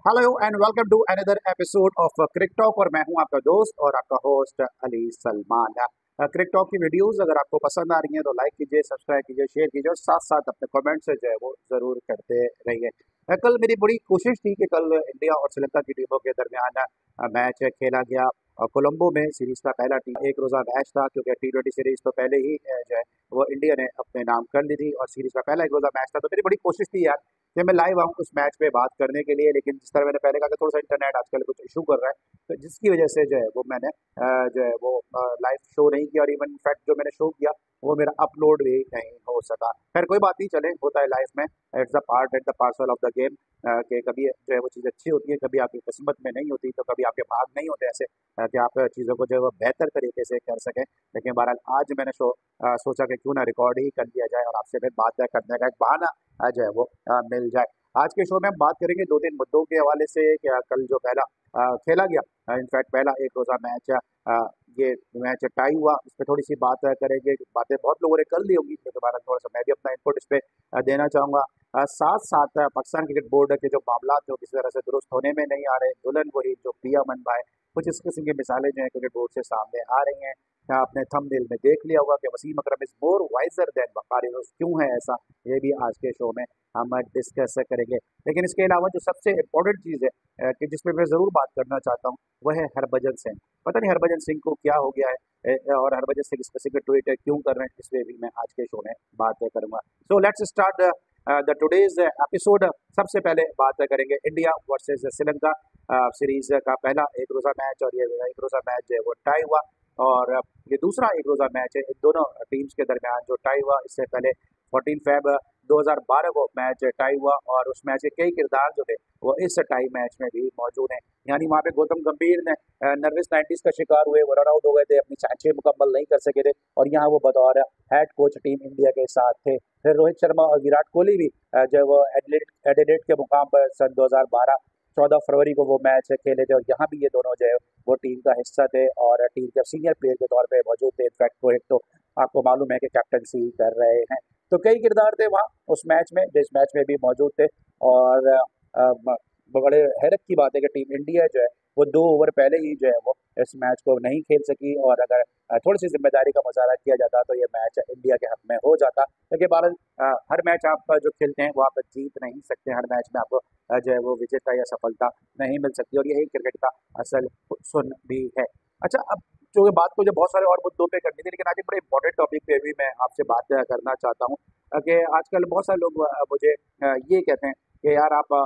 Hello and welcome to another episode of Crick Talk. और मैं हूं आपका दोस्त और आपका host Ali Salman. Crick Talk की वीडियोस अगर आपको पसंद आ रही हैं तो लाइक कीजिए, सब्सक्राइब कीजिए, शेयर कीजिए और साथ साथ अपने कमेंट से जो है वो जरूर करते रहिए। कल मेरी बड़ी कोशिश थी कि कल इंडिया और श्रीलंका की टीमों के दरमियान मैच खेला गया और कोलंबो में सीरीज का पहला एक रोजा मैच था, क्योंकि T20 सीरीज तो पहले ही जो है वो इंडिया ने अपने नाम कर ली थी और सीरीज का पहला एक रोजा मैच था। तो मेरी बड़ी कोशिश थी यार कि मैं लाइव आऊँ उस मैच पे बात करने के लिए, लेकिन जिस तरह मैंने पहले कहा कि थोड़ा सा इंटरनेट आजकल कुछ इशू कर रहा है, तो जिसकी वजह से जो है वो मैंने जो है वो लाइव शो नहीं किया और इवन इनफैक्ट जो मैंने शो किया वो मेरा अपलोड भी नहीं हो सका। खैर कोई बात नहीं, चले, होता है लाइफ में, it's the part and the parcel of the game. कि कभी जो है वो चीज़ अच्छी होती है, कभी आपकी किस्मत में नहीं होती, तो कभी आपके भाग नहीं होते ऐसे कि आप चीज़ों को जो है वो बेहतर तरीके से कर सकें। लेकिन बहरहाल आज मैंने सोचा कि क्यों ना रिकॉर्ड ही कर लिया जाए और आपसे फिर बात करने का एक बहाना जो है वो मिल जाए। आज के शो में हम बात करेंगे दो तीन मुद्दों के हवाले से कि कल जो पहला खेला गया, इनफैक्ट पहला एक रोजा मैच, ये मैच टाई हुआ, इस पर थोड़ी सी बात करेंगे। बातें बहुत लोगों ने कर ली होंगी, तो दोबारा थोड़ा सा मैं भी अपना इनपुट इस पे देना चाहूँगा। साथ साथ पाकिस्तान क्रिकेट बोर्ड के जो मामला जो किसी तरह से दुरुस्त होने में नहीं आ रहे, दुल्हन वही जो पिया मन भाई, कुछ इस किस्म की मिसालें जो है क्रिकेट बोर्ड से सामने आ रही हैं। आपने थंबनेल में देख लिया होगा कि वसीम अकरम is more visor then Waqari, क्यों है ऐसा, ये भी आज के शो में हम डिस्कस करेंगे। लेकिन इसके अलावा जो सबसे इम्पोर्टेंट चीज़ है कि जिस पे मैं ज़रूर बात करना चाहता हूँ, वह है हरभजन सिंह। पता नहीं हरभजन सिंह को क्या हो गया है, और हरभजन सिंह स्पेसिफिक ट्वीट क्यों कर रहे हैं, इस पे भी मैं आज के शो में बात करूंगा। So let's start the today's episode. सबसे पहले बात करेंगे इंडिया वर्सेस श्रीलंका सीरीज का पहला एक रोजा मैच, और ये एक रोजा मैच जो है वो टाई हुआ और ये दूसरा एक रोजा मैच है इन दोनों टीम्स के दरमियान जो टाई हुआ। इससे पहले 14 फेब 2012 को मैच टाई हुआ और उस मैच के कई किरदार जो थे वो इस टाई मैच में भी मौजूद हैं। यानी वहाँ पे गौतम गंभीर ने नर्वस 90s का शिकार हुए, वो रन आउट हो गए थे, अपनी छः मुकम्मल नहीं कर सके थे, और यहाँ वो बतौर हेड कोच टीम इंडिया के साथ थे। फिर रोहित शर्मा और विराट कोहली भी जो वो एडिलेड के मुकाम पर सन 2012 14 फरवरी को वो मैच खेले थे, और यहाँ भी ये दोनों जो है वो टीम का हिस्सा थे और टीम के सीनियर प्लेयर के तौर पे मौजूद थे। इनफैक्ट रोहित तो आपको मालूम है कि कैप्टनसी कर रहे हैं। तो कई किरदार थे वहाँ उस मैच में जो इस मैच में भी मौजूद थे। और बड़े हैरत की बात है कि टीम इंडिया जो है वो 2 ओवर पहले ही जो है वो इस मैच को नहीं खेल सकी, और अगर थोड़ी सी जिम्मेदारी का मुजाहरा किया जाता तो ये मैच इंडिया के हक में हो जाता। लेकिन बहरहाल हर मैच आप जो खेलते हैं वो आप जीत नहीं सकते, हर मैच में आपको जो है वो विजेता या सफलता नहीं मिल सकती, और यही क्रिकेट का असल सुन भी है। अच्छा, अब जो बात को जो बहुत सारे और मुद्दों पे करनी थी, लेकिन आज एक बड़े इंपॉर्टेंट टॉपिक पे भी मैं आपसे बात करना चाहता हूँ कि आजकल बहुत सारे लोग मुझे ये कहते हैं कि यार आप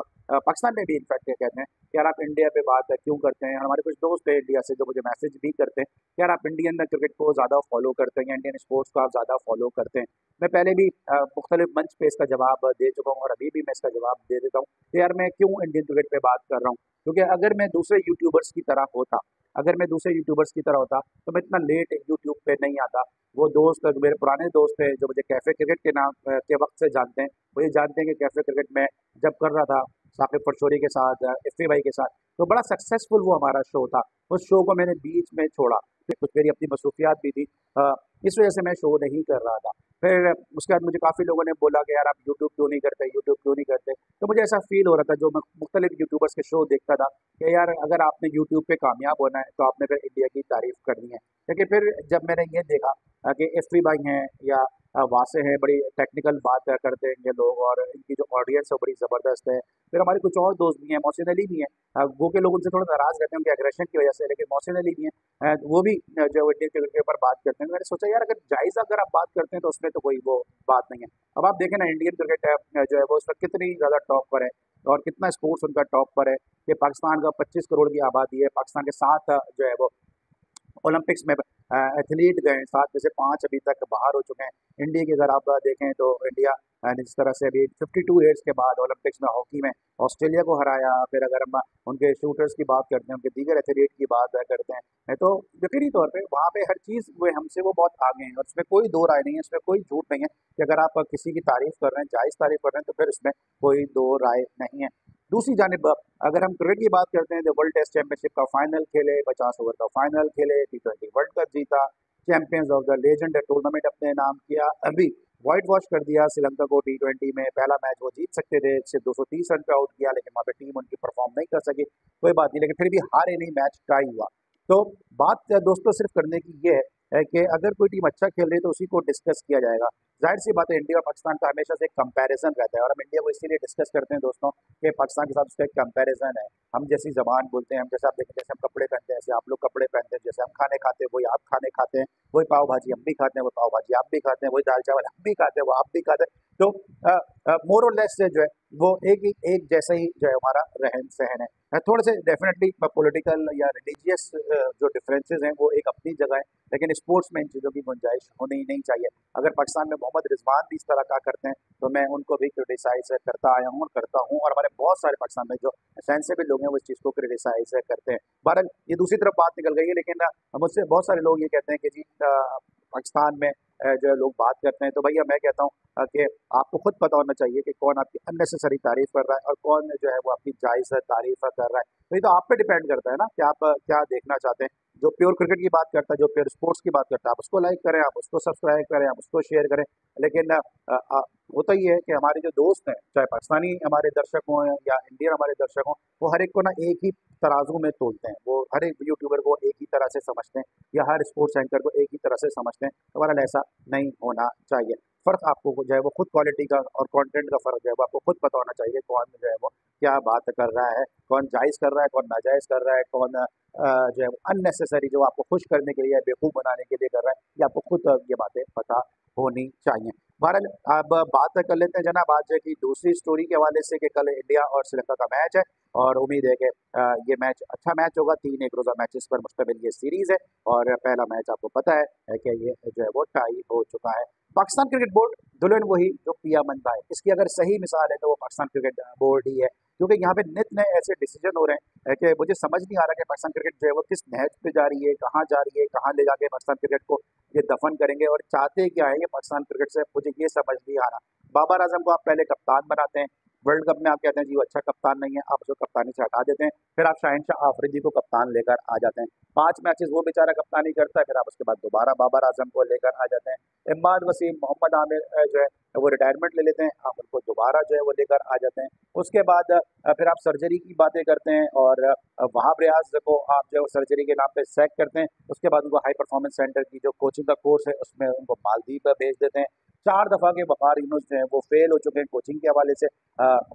पाकिस्तान में भी इनफैक्ट ये कहते हैं कि यार आप इंडिया पे बात क्यों करते हैं। हमारे कुछ दोस्त हैं इंडिया से जो मुझे मैसेज भी करते हैं कि यार आप इंडियन क्रिकेट को ज़्यादा फॉलो करते हैं या इंडियन स्पोर्ट्स को आप ज़्यादा फॉलो करते हैं। मैं पहले भी मुख्तलिफ मंच पे इसका जवाब दे चुका हूँ और अभी भी मैं इसका जवाब दे देता हूँ कि यार मैं क्यों इंडियन क्रिकेट पे बात कर रहा हूँ, क्योंकि अगर मैं दूसरे यूट्यूबर्स की तरह होता, अगर मैं दूसरे यूट्यूबर्स की तरह होता तो मैं इतना लेट यूट्यूब पे नहीं आता। वो दोस्त मेरे पुराने दोस्त हैं जो मुझे कैफे क्रिकेट के नाम के वक्त से जानते हैं, वो ये जानते हैं कि कैफे क्रिकेट में जब कर रहा था साकिब फरशोरी के साथ, एफए भाई के साथ, तो बड़ा सक्सेसफुल वो हमारा शो था। उस शो को मैंने बीच में छोड़ा, कुछ मेरी अपनी मसरूफियात भी थी, इस वजह से मैं शो नहीं कर रहा था। फिर उसके बाद मुझे काफ़ी लोगों ने बोला कि यार आप यूट्यूब क्यों नहीं करते, यूट्यूब क्यों नहीं करते। तो मुझे ऐसा फील हो रहा था, जो मैं मुख्तलिफ यूट्यूबर्स के शो देखता था, कि यार अगर आपने यूट्यूब पे कामयाब होना है तो आपने फिर इंडिया की तारीफ करनी है। लेकिन फिर जब मैंने ये देखा कि एफवी भाई हैं या वासे हैं, बड़ी टेक्निकल बात करते हैं ये लोग, और इनकी जो ऑडियंस है वो बड़ी ज़बरदस्त है। फिर हमारे कुछ और दोस्त भी हैं, मोहसिन अली भी हैं, गो के लोग उनसे थोड़ा नाराज़ रहते हैं उनके एग्रेशन की वजह से, लेकिन मोहसिन अली भी हैं, वो भी जो इंडियन क्रिकेट के ऊपर बात करते हैं। मैंने सोचा यार अगर जायज़ अगर आप बात करते हैं तो उसमें तो कोई वो बात नहीं है। अब आप देखें ना इंडियन क्रिकेट जो है वो उस वक्त कितनी ज़्यादा टॉप पर है और कितना स्पोर्ट्स उनका टॉप पर है कि पाकिस्तान का 25 करोड़ की आबादी है, पाकिस्तान के 7 जो है वो ओलंपिक्स में एथलीट गए, 7 में से 5 अभी तक बाहर हो चुके हैं। इंडिया की अगर आप देखें तो इंडिया ने जिस तरह से अभी 52 ईयर्स के बाद ओलंपिक्स में हॉकी में ऑस्ट्रेलिया को हराया, फिर अगर हम उनके शूटर्स की बात करते हैं, उनके दीगर एथलीट की बात करते हैं, तो यकीनी तौर पे वहाँ पे हर चीज़ वो हमसे वो बहुत आगे हैं और उसमें कोई दो राय नहीं है, इसमें कोई झूठ नहीं है कि अगर आप किसी की तारीफ कर रहे हैं, जायज़ तारीफ कर रहे हैं, तो फिर इसमें कोई दो राय नहीं है। दूसरी जानिब अगर हम क्रिकेट की बात करते हैं, तो वर्ल्ड टेस्ट चैंपियनशिप का फाइनल खेले, 50 ओवर का फाइनल खेले, T20 वर्ल्ड कप जीता, champions of the legend tournament अपने नाम किया, अभी वाइट वॉश कर दिया श्रीलंका को T20 में। पहला मैच वो जीत सकते थे, सिर्फ 230 रन पे आउट किया, लेकिन वहाँ पे टीम उनकी परफॉर्म नहीं कर सकी, कोई बात नहीं, लेकिन फिर भी हारे नहीं, मैच टाई हुआ। तो बात दोस्तों सिर्फ करने की ये है कि अगर कोई टीम अच्छा खेल रही है तो उसी को डिस्कस किया जाएगा। जाहिर सी बात है, इंडिया और पाकिस्तान का हमेशा से एक कंपैरिजन रहता है, और हम इंडिया को इसीलिए डिस्कस करते हैं दोस्तों कि पाकिस्तान के साथ उसका एक कंपैरिजन है। हम जैसी जबान बोलते हैं, हम जैसे आप देखें, जैसे हम कपड़े पहनते हैं, जैसे आप लोग कपड़े पहनते हैं, जैसे हम खाने खाते हैं वही आप खाने खाते हैं, वही पाव भाजी हम भी खाते हैं, वो पाव भाजी आप भी खाते हैं, वही दाल चावल हम भी खाते हैं, वो आप भी खाते हैं। तो मोर और लेस जो है वो एक जैसा ही जो है हमारा रहन सहन है। थोड़े से डेफिनेटली पॉलिटिकल या रिलीजियस जो डिफरेंसेस हैं वो एक अपनी जगह है, लेकिन स्पोर्ट्स में इन चीज़ों की गुंजाइश होनी ही नहीं चाहिए। अगर पाकिस्तान में मोहम्मद रिजवान भी इस तरह का करते हैं तो मैं उनको भी क्रिटिसाइज करता आया हूँ और करता हूँ, और हमारे बहुत सारे पाकिस्तान में जो सेंसिबल लोग हैं वो इस चीज़ को क्रिटिसाइज करते हैं। बहरहाल ये दूसरी तरफ बात निकल गई है, लेकिन मुझसे बहुत सारे लोग ये कहते हैं कि जी पाकिस्तान में जो है लोग बात करते हैं, तो भैया मैं कहता हूँ कि आपको खुद पता होना चाहिए कि कौन आपकी अननेसेसरी तारीफ कर रहा है और कौन जो है वो आपकी जायज़ तारीफ कर रहा है। तो ये तो आप पे डिपेंड करता है ना कि आप क्या देखना चाहते हैं। जो प्योर क्रिकेट की बात करता है, जो प्योर स्पोर्ट्स की बात करता है, आप उसको लाइक करें, आप उसको सब्सक्राइब करें, आप उसको शेयर करें, लेकिन होता ही है कि हमारे जो दोस्त हैं, चाहे पाकिस्तानी हमारे दर्शक हों या इंडियन हमारे दर्शक हों, वो हर एक को ना एक ही तराजू में तोलते हैं, वो हर एक यूट्यूबर को एक ही तरह से समझते हैं या हर स्पोर्ट्स एंकर को एक ही तरह से समझते हैं। तो बहरहाल ऐसा नहीं होना चाहिए। फ़र्क आपको जो है वो खुद क्वालिटी का और कंटेंट का फ़र्क जो है वो आपको खुद पता होना चाहिए, कौन जो है वो क्या बात कर रहा है, कौन जायज़ कर रहा है, कौन नाजायज़ कर रहा है, कौन जो है अननेसेसरी जो आपको खुश करने के लिए या बेवकूफ़ बनाने के लिए कर रहा है, ये आपको खुद ये बातें पता होनी चाहिए। बहरहाल अब बात कर लेते हैं जनाब आज की दूसरी स्टोरी के हवाले से कि कल इंडिया और श्रीलंका का मैच है, और उम्मीद है कि ये मैच अच्छा मैच होगा। 3 एक रोज़ा मैचेस पर मुश्तमिल ये सीरीज़ है, और पहला मैच आपको पता है कि ये जो है वो टाई हो चुका है। पाकिस्तान क्रिकेट बोर्ड दुल्हन वही जो पिया मनता है, इसकी अगर सही मिसाल है तो वो पाकिस्तान क्रिकेट बोर्ड ही है, क्योंकि यहाँ पे नित नए ऐसे डिसीजन हो रहे हैं कि मुझे समझ नहीं आ रहा कि पाकिस्तान क्रिकेट जो है वो किस नहज पे जा रही है, कहाँ जा रही है, कहाँ ले जाके पाकिस्तान क्रिकेट को ये दफन करेंगे, और चाहते क्या है ये पाकिस्तान क्रिकेट से, मुझे ये समझ नहीं आ रहा। बाबर आजम को आप पहले कप्तान बनाते हैं, वर्ल्ड कप में आप कहते हैं जी वो अच्छा कप्तान नहीं है, आप उसको कप्तानी से हटा देते हैं, फिर आप शाहिनशाह आफरीदी को कप्तान लेकर आ जाते हैं, 5 मैचेस वो बेचारा कप्तानी करता है, फिर आप उसके बाद दोबारा बाबर आजम को लेकर आ जाते हैं। इमाद वसीम, मोहम्मद आमिर जो है वो रिटायरमेंट ले लेते हैं, आप उनको दोबारा जो है वो लेकर आ जाते हैं। उसके बाद फिर आप सर्जरी की बातें करते हैं, और वहाब रियाज को आप जो है सर्जरी के नाम पे सैक करते हैं। उसके बाद उनको हाई परफॉर्मेंस सेंटर की जो कोचिंग का कोर्स है उसमें उनको मालदीव भेज देते हैं। 4 दफ़ा के वक़ार यूनुस जो है वो फेल हो चुके हैं कोचिंग के हवाले से,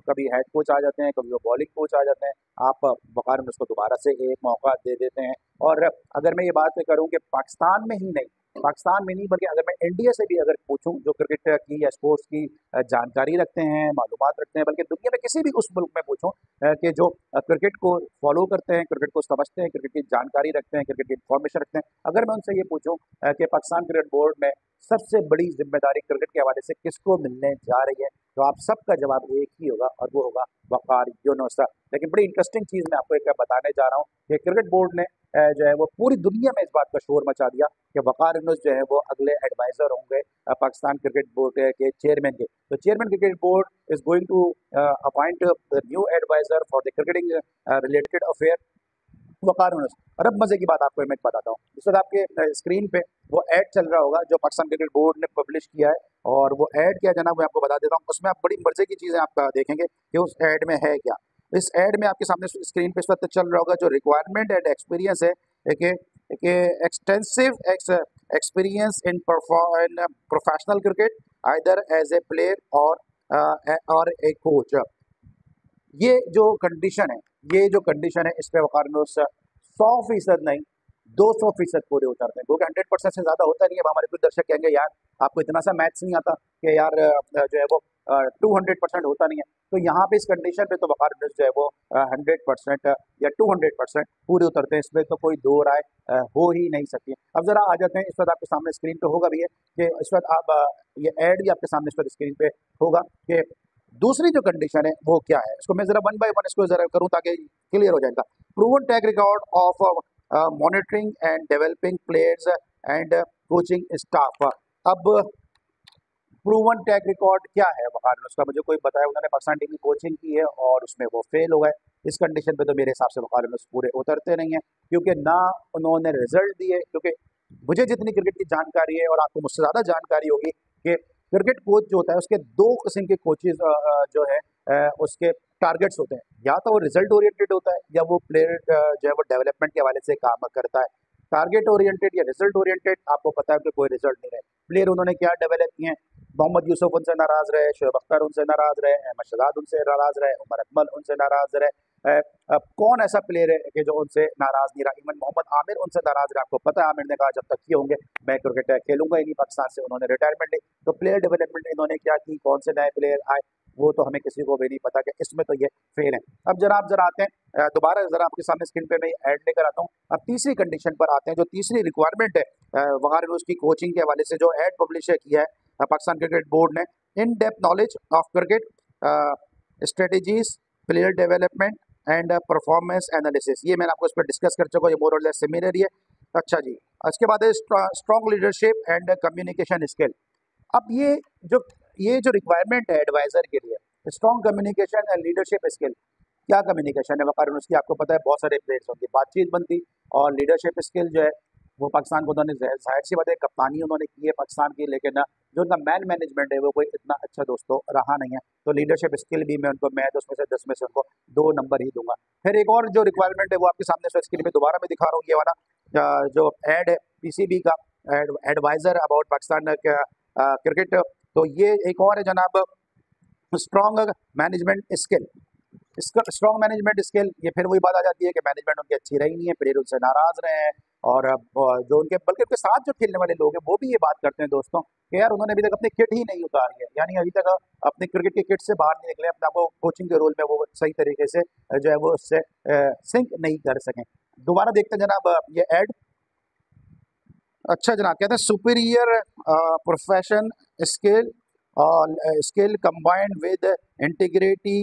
कभी हेड कोच आ जाते हैं, कभी वो बॉलिंग कोच आ जाते हैं, आप वक़ार यूनुस को दोबारा से एक मौका दे देते हैं। और अगर मैं ये बात करूँ कि पाकिस्तान में ही नहीं, पाकिस्तान में नहीं बल्कि अगर मैं इंडिया से भी अगर पूछूं जो क्रिकेट की या स्पोर्ट्स की जानकारी रखते हैं, मालूमात रखते हैं, बल्कि दुनिया में किसी भी उस मुल्क में पूछूं कि जो क्रिकेट को फॉलो करते हैं, क्रिकेट को समझते हैं, क्रिकेट की जानकारी रखते हैं, क्रिकेट की इंफॉर्मेशन रखते हैं, अगर मैं उनसे ये पूछूं कि पाकिस्तान क्रिकेट बोर्ड में सबसे बड़ी जिम्मेदारी क्रिकेट के हवाले से किसको मिलने जा रही है, तो आप सबका जवाब एक ही होगा, और वो होगा वक़ार यूनुस। लेकिन बड़ी इंटरेस्टिंग चीज़ मैं आपको एक बताने जा रहा हूँ कि क्रिकेट बोर्ड ने जो है वो पूरी दुनिया में इस बात का शोर मचा दिया कि वक़ार यूनुस जो है वो अगले एडवाइज़र होंगे पाकिस्तान क्रिकेट बोर्ड के चेयरमैन के। तो chairman cricket board is going to appoint new adviser for the cricketing related affair Waqar Younis. और अब मज़े की बात आपको मैं बताता हूँ, इस वक्त आपके स्क्रीन पे वो ऐड चल रहा होगा जो पाकिस्तान क्रिकेट बोर्ड ने पब्लिश किया है, और वो ऐड क्या है जनाब मैं आपको बता देता हूँ। उसमें आप बड़ी मज़े की चीज़ें आप देखेंगे कि उस ऐड में है क्या। इस ऐड में आपके सामने स्क्रीन पे इस वक्त चल रहा होगा जो रिक्वायरमेंट एंड एक्सपीरियंस है कि extensive experience in professional cricket either as a player or a coach. ये जो कंडीशन है, ये जो कंडीशन है इस पे वक़ार यूनुस 100% नहीं 200% पूरे उतरते हैं, क्योंकि 100% से ज़्यादा होता नहीं है। अब हमारे कुछ दर्शक कहेंगे यार आपको इतना सा मैथ्स नहीं आता कि यार जो है वो 200% होता नहीं है, तो यहाँ पे इस कंडीशन पे तो वक़ार यूनुस जो है वो 100% या 200% पूरे उतरते हैं, इसमें तो कोई दो राय हो ही नहीं सकती। अब ज़रा आ जाते हैं, इस वक्त आपके सामने स्क्रीन पे होगा भी है कि इस वक्त आप ये ऐड भी आपके सामने इस वक्त स्क्रीन पे होगा कि दूसरी जो कंडीशन है वो क्या है। इसको मैं जरा वन बाय वन इसको जरा करूं ताकि क्लियर हो जाएगा। Proven track record of monitoring and developing players and coaching staff. अब प्रूवन ट्रैक रिकॉर्ड क्या है वक़ार यूनुस का, मुझे कोई बताया। उन्होंने पाकिस्तान टीम की कोचिंग की है और उसमें वो फेल हो गए। इस कंडीशन पे तो मेरे हिसाब से वक़ार यूनुस पूरे उतरते नहीं है, क्योंकि ना उन्होंने रिजल्ट दिए, क्योंकि मुझे जितनी क्रिकेट की जानकारी है और आपको मुझसे ज़्यादा जानकारी होगी कि क्रिकेट कोच जो होता है उसके दो किस्म के कोचेज जो है उसके टारगेट्स होते हैं, या तो वो रिजल्ट ओरिएंटेड होता है या वो प्लेयर जो है वो डेवलपमेंट के हवाले से काम करता है। टारगेट ओरिएंटेड या रिजल्ट ओरिएंटेड, आपको पता है कि कोई रिजल्ट नहीं रहे, प्लेयर उन्होंने क्या डेवलप किए हैं, मोहम्मद यूसुफ उनसे नाराज रहे, शोएब अख्तर उनसे नाराज रहे, अहमद शहजाद उनसे नाराज रहे, उमर अकमल उनसे नाराज रहे। अब कौन ऐसा प्लेयर है कि जो उनसे नाराज नहीं रहा? इवन मोहम्मद आमिर उनसे नाराज रहा। आपको पता है आमिर ने कहा जब तक ये होंगे मैं क्रिकेट खेलूंगा ही नहीं पाकिस्तान से, उन्होंने रिटायरमेंट ली। तो प्लेयर डेवलपमेंट इन्होंने क्या की, कौन से नए प्लेयर आए, वो तो हमें किसी को भी नहीं पता कि इसमें तो ये फेल है। अब जरा आते हैं दोबारा जरा आपके सामने स्क्रीन पे मैं ऐड लेकर आता हूँ। अब तीसरी कंडीशन पर आते हैं, जो तीसरी रिक्वायरमेंट है वकार न्यूज़ की कोचिंग के हवाले से जो ऐड पब्लिश किया है पाकिस्तान क्रिकेट बोर्ड ने, in depth knowledge of cricket strategies, player development and performance analysis. ये मैंने आपको इस पर डिस्कस कर चुका हूँ, ये मोर और लेस सिमिलर ही है। अच्छा जी, इसके बाद है strong leadership and communication skill. अब ये जो रिक्वायरमेंट है एडवाइजर के लिए, strong communication and leadership skill. क्या कम्युनिकेशन है वकार उसकी, आपको पता है बहुत सारे प्लेयर्स होंगे, बातचीत बनती, और लीडरशिप स्किल जो है वो पाकिस्तान को उन्होंने जाहिर सी बात है कप्तानी उन्होंने की है पाकिस्तान की, लेकिन जो उनका मैन मैनेजमेंट है वो कोई इतना अच्छा दोस्तों रहा नहीं है। तो लीडरशिप स्किल भी मैं उनको, मैं 10 में से उनको 2 नंबर ही दूंगा। फिर एक और जो रिक्वायरमेंट है वो आपके सामने स्क्रीन में दोबारा मैं दिखा रहा हूँ, ये वाला जो एड है पीसीबी का, एडवाइजर अबाउट पाकिस्तान क्रिकेट। तो ये एक और है जनाब, स्ट्रॉन्ग मैनेजमेंट स्किल। इसका स्ट्रॉन्ग मैनेजमेंट स्किल, ये फिर वही बात आ जाती है कि मैनेजमेंट उनकी अच्छी रही नहीं है, प्लेयर उनसे नाराज रहे हैं, और जो उनके बल्कि उनके साथ जो खेलने वाले लोग हैं वो भी ये बात करते हैं दोस्तों कि यार उन्होंने अभी तक अपनी किट ही नहीं उतारी है, यानी अभी तक अपने क्रिकेट की किट से बाहर नहीं निकले, अपने आपको कोचिंग के रोल में वो सही तरीके से जो है वो उससे सिंक नहीं कर सकें। दोबारा देखते हैं जनाब ये एड। अच्छा जनाब, कहते हैं सुपीरियर प्रोफेशन स्किल और स्किल कंबाइंड विद इंटीग्रिटी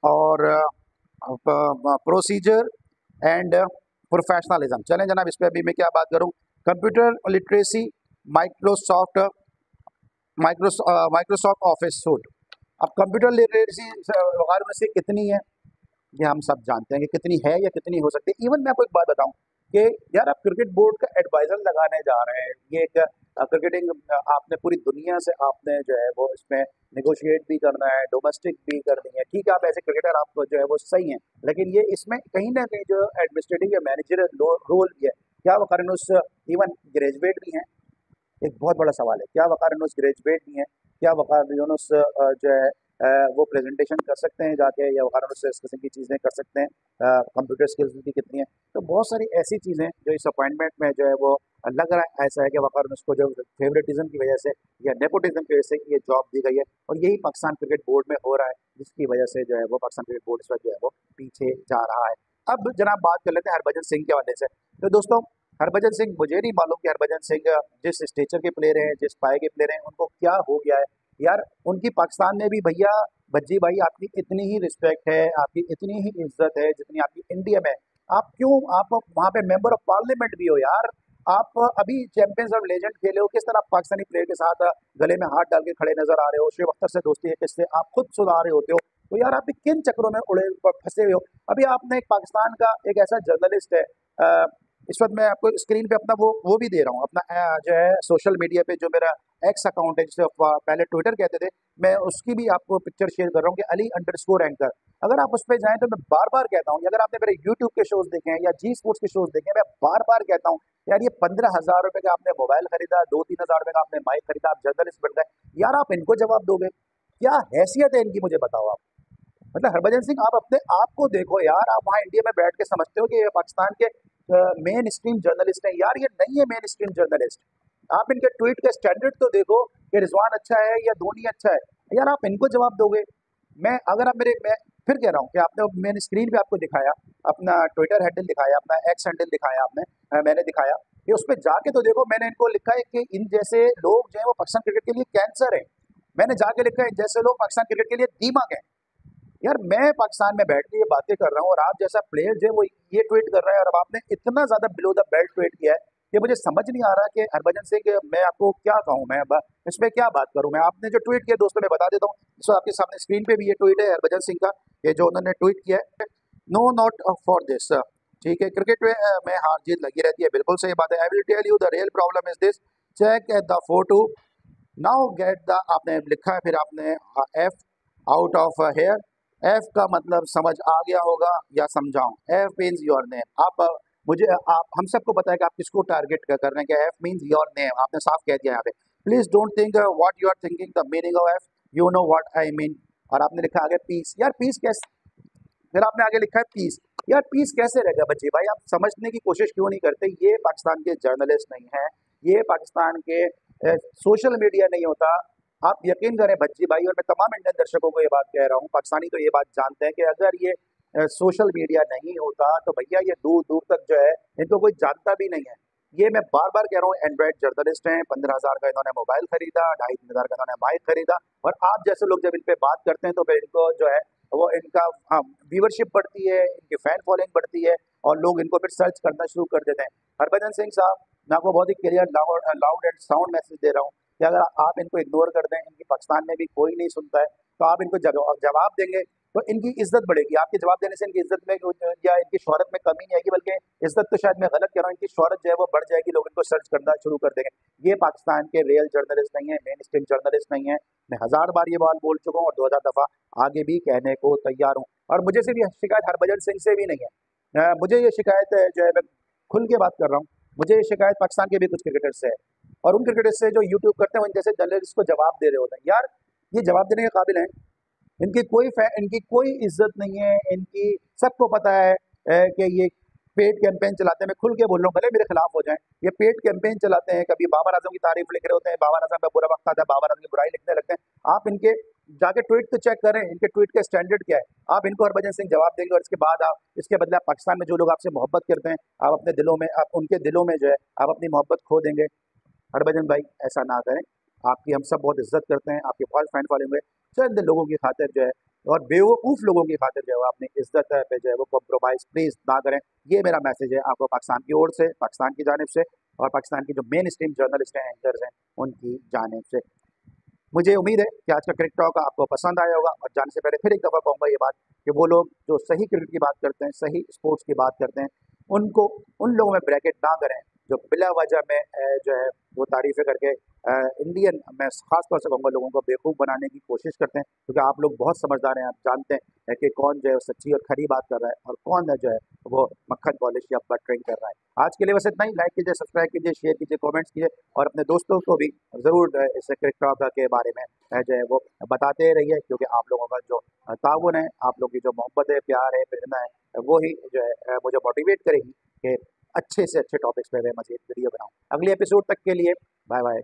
और प्रोसीजर एंड प्रोफेशनलिज्म। चलें जनाब, इस पर अभी मैं क्या बात करूं, computer literacy, Microsoft Microsoft office suit. अब कंप्यूटर लिटरेसी वगैरह में से कितनी है ये हम सब जानते हैं कि कितनी है या कितनी हो सकती है। इवन मैं आपको एक बात बताऊं कि यार आप क्रिकेट बोर्ड का एडवाइजर लगाने जा रहे हैं, ये एक क्रिकेटिंग आपने पूरी दुनिया से आपने जो है वो इसमें नेगोशिएट भी करना है, डोमेस्टिक भी करनी है, ठीक है आप ऐसे क्रिकेटर आप जो है वो सही हैं, लेकिन ये इसमें कहीं ना कहीं जो एडमिनिस्ट्रेटिव या मैनेजर रोल भी है। क्या वो कारण उस इवन ग्रेजुएट भी हैं? एक बहुत बड़ा सवाल है, क्या वकार यूनुस ग्रेजुएट भी हैं? क्या वकार यूनुस जो है वो प्रेजेंटेशन कर सकते हैं जाके, या वकार यूनुस इस किस्म की चीज़ें कर सकते हैं? कंप्यूटर स्किल्स की कितनी है? तो बहुत सारी ऐसी चीज़ें जो इस अपॉइंटमेंट में जो है वो लग रहा है ऐसा है कि वकार यूनुस को जो फेवरेटिज्म की वजह से या नेपोटिज्म की वजह से ये जॉब दी गई है, और यही पाकिस्तान क्रिकेट बोर्ड में हो रहा है, जिसकी वजह से जो है वो पाकिस्तान क्रिकेट बोर्ड इस वक्त जो है वो पीछे जा रहा है। अब जनाब बात कर लेते हैं हरभजन सिंह के हवाले से। तो दोस्तों हरभजन सिंह, मुझे नहीं मालूम कि हरभजन सिंह जिस स्टेचर के प्लेयर हैं, जिस पाए के प्लेयर हैं, उनको क्या हो गया है यार। उनकी पाकिस्तान में भी भैया भज्जी भाई आपकी इतनी ही रिस्पेक्ट है, आपकी इतनी ही इज्जत है जितनी आपकी इंडिया में। आप क्यों, आप वहाँ पे मेंबर ऑफ पार्लियामेंट भी हो यार, आप अभी चैंपियंस ऑफ लेजेंड खेले हो, किस तरह आप पाकिस्तानी प्लेयर के साथ गले में हाथ डाल के खड़े नजर आ रहे हो, शोएब अख्तर से दोस्ती है किससे आप खुद सुधा रहे होते हो। तो यार आप भी किन चक्रों में उड़े फंसे हुए हो? अभी आपने एक पाकिस्तान का एक ऐसा जर्नलिस्ट है, इस वक्त मैं आपको स्क्रीन पे अपना वो भी दे रहा हूँ, अपना जो है सोशल मीडिया पे जो मेरा एक्स अकाउंट है, जिसे पहले ट्विटर कहते थे, मैं उसकी भी आपको पिक्चर शेयर कर रहा हूँ कि अली_एंकर। अगर आप उस पर जाएं तो मैं बार बार कहता हूँ, अगर आपने मेरे यूट्यूब के शोज देखे हैं या जी स्पोर्ट्स के शोज देखे हैं, मैं बार बार कहता हूँ यार ये 15,000 रुपए का आपने मोबाइल खरीदा, 2-3 हज़ार रुपए का आपने माइक खरीदा, आप जर्नलिस्ट बन गए, यार आप इनको जवाब दोगे? क्या हैसियत है इनकी, मुझे बताओ आप। मतलब हरभजन सिंह आप अपने आप को देखो यार, आप वहाँ इंडिया में बैठ के समझते हो कि ये पाकिस्तान के मेन स्ट्रीम जर्नलिस्ट है, यार ये नहीं है मेन स्ट्रीम जर्नलिस्ट। आप इनके ट्वीट के स्टैंडर्ड तो देखो कि रिजवान अच्छा है या धोनी अच्छा है, यार आप इनको जवाब दोगे? मैं अगर आप मैं फिर कह रहा हूँ कि आपने मैंने स्क्रीन पे आपको दिखाया, अपना ट्विटर हैंडल दिखाया, अपना एक्स हैंडल दिखाया, आपने मैंने दिखाया कि उस पर जाके तो देखो, मैंने इनको लिखा है कि इन जैसे लोग जो है वो पाकिस्तान क्रिकेट के लिए कैंसर है। मैंने जाके लिखा है इन जैसे लोग पाकिस्तान क्रिकेट के लिए दीमक है। यार मैं पाकिस्तान में बैठ के ये बातें कर रहा हूँ और आप जैसा प्लेयर जो है वो ये ट्वीट कर रहा है, और अब आपने इतना ज्यादा बिलो द बेल्ट ट्वीट किया है कि मुझे समझ नहीं आ रहा कि हरभजन सिंह कि मैं आपको क्या कहूँ, मैं इसमें क्या बात करूँ। मैं आपने जो ट्वीट किया दोस्तों मैं बता देता हूँ, सो आपके सामने स्क्रीन पे भी ये ट्वीट है हरभजन सिंह का, ये जो उन्होंने ट्वीट किया है, नो नॉट फॉर दिस। ठीक है, क्रिकेट में हार जीत लगी रहती है, बिल्कुल सही बात है। I will tell you the real problem is this, check the photo now get the, आपने लिखा है फिर आपने F out of here. F का मतलब समझ आ गया होगा या समझाऊं? F means your name. आप मुझे आप हम सबको पता है कि आप किसको टारगेट कर रहे हैं कि एफ मीन्स योर नेम, आपने साफ कह दिया यहाँ पे। Please don't think what you are thinking the meaning of F, you know what I mean. और आपने लिखा आगे पीस। यार पीस कैसे, फिर आपने आगे लिखा है पीस। यार पीस कैसे रहेगा बच्चे भाई, आप समझने की कोशिश क्यों नहीं करते? ये पाकिस्तान के जर्नलिस्ट नहीं है, ये पाकिस्तान के सोशल मीडिया नहीं होता। आप यकीन करें भज्जी भाई, और मैं तमाम इंडियन दर्शकों को ये बात कह रहा हूँ, पाकिस्तानी तो ये बात जानते हैं कि अगर ये सोशल मीडिया नहीं होता तो भैया ये दूर दूर तक जो है इनको कोई जानता भी नहीं है। ये मैं बार बार कह रहा हूँ, एंड्रॉइड जर्नलिस्ट हैं, 15,000 का इन्होंने मोबाइल खरीदा, 2,500 का इन्होंने माइक खरीदा, और आप जैसे लोग जब इन पे बात करते हैं तो फिर इनको जो है वो इनका व्यूवरशिप बढ़ती है, इनकी फैन फॉलोइंग बढ़ती है, और लोग इनको फिर सर्च करना शुरू कर देते हैं। हरभजन सिंह साहब, मैं आपको बहुत ही clear loud and sound message दे रहा हूँ कि अगर आप इनको इग्नोर कर दें, इनकी पाकिस्तान में भी कोई नहीं सुनता है, तो आप इनको जवाब देंगे तो इनकी इज्जत बढ़ेगी। आपके जवाब देने से इनकी इज्जत में या इनकी शोहरत में कमी नहीं आएगी, बल्कि इज्जत तो शायद मैं गलत कह रहा हूँ, इनकी शोहरत जो है वो बढ़ जाएगी, लोग इनको सर्च करना शुरू कर देंगे। ये पाकिस्तान के रियल जर्नलिस्ट नहीं है, मेन स्ट्रीम जर्नलिस्ट नहीं है। मैं 1000 बार ये बात बोल चुका हूँ और 2000 दफा आगे भी कहने को तैयार हूँ। और मुझे सिर्फ ये शिकायत हरभजन सिंह से भी नहीं है, मुझे ये शिकायत जो है मैं खुल के बात कर रहा हूँ, मुझे ये शिकायत पाकिस्तान के भी कुछ क्रिकेटर से है, और उन क्रिकेटर से जो यूट्यूब करते हैं उन जैसे जर्नलिस्ट को जवाब दे रहे होते हैं। यार ये जवाब देने के काबिल हैं? इनकी कोई इज्जत नहीं है, इनकी सबको पता है कि ये पेड कैंपेन चलाते हैं। मैं खुल के बोल रहा हूँ, भले मेरे खिलाफ हो जाएं, ये पेड कैंपेन चलाते हैं। कभी बाबर आजम की तारीफ लिख रहे होते हैं, बाबर आजम का बुरा वक्त आता है, बाबर आजम की बुराई लिखने लगते हैं। आप इनके जाके ट्वीट तो चेक करें, इनके ट्वीट का स्टैंडर्ड क्या है। आप इनको हरभजन सिंह जवाब देंगे और इसके बाद आप इसके बदले आप पाकिस्तान में जो लोग आपसे मोहब्बत करते हैं, आप अपने दिलों में, आप उनके दिलों में जो है आप अपनी मोहब्बत खो देंगे। हरभजन भाई ऐसा ना करें, आपकी हम सब बहुत इज्जत करते हैं, आपके बहुत फैन फॉलोइंग है। चंद लोगों की खातिर जो है और बेवकूफ़ लोगों की खातिर जो है वो अपनी इज्जत पे जो है वो कॉम्प्रोमाइज़ प्लीज़ ना करें। ये मेरा मैसेज है आपको पाकिस्तान की ओर से, पाकिस्तान की जानिब से, और पाकिस्तान की जो मेन स्ट्रीम जर्नलिस्ट हैं, एंकर्स हैं, उनकी जानिब से। मुझे उम्मीद है कि आज का क्रिकेट टॉक आपको पसंद आया होगा, और जाने से पहले फिर एक दफ़ा कहूँगा ये बात कि वो लोग जो सही क्रिकेट की बात करते हैं, सही स्पोर्ट्स की बात करते हैं, उनको उन लोगों में ब्रैकेट ना करें जो बिला वजह में जो है वो तारीफ़ें करके इंडियन, मैं खास तौर से कहूँगा, लोगों को बेवकूफ़ बनाने की कोशिश करते हैं, क्योंकि आप लोग बहुत समझदार हैं, आप जानते हैं कि कौन जो है वो सच्ची और खरी बात कर रहा है और कौन है जो है वो मक्खन पॉलिश या बटरिंग कर रहा है। आज के लिए बस इतना ही। लाइक कीजिए, सब्सक्राइब कीजिए, शेयर कीजिए, कमेंट्स कीजिए, और अपने दोस्तों को भी ज़रूर इस क्रिकेट टॉक के बारे में जो है वो बताते रहिए, क्योंकि आप लोगों का जो ताउन है, आप लोगों की जो मोहब्बत है, प्यार है, प्रेरणा है, वो ही जो है मुझे मोटिवेट करेगी कि अच्छे से अच्छे टॉपिक्स पे मैं मज़ीद वीडियो बनाऊँ। अगले एपिसोड तक के लिए बाय बाय।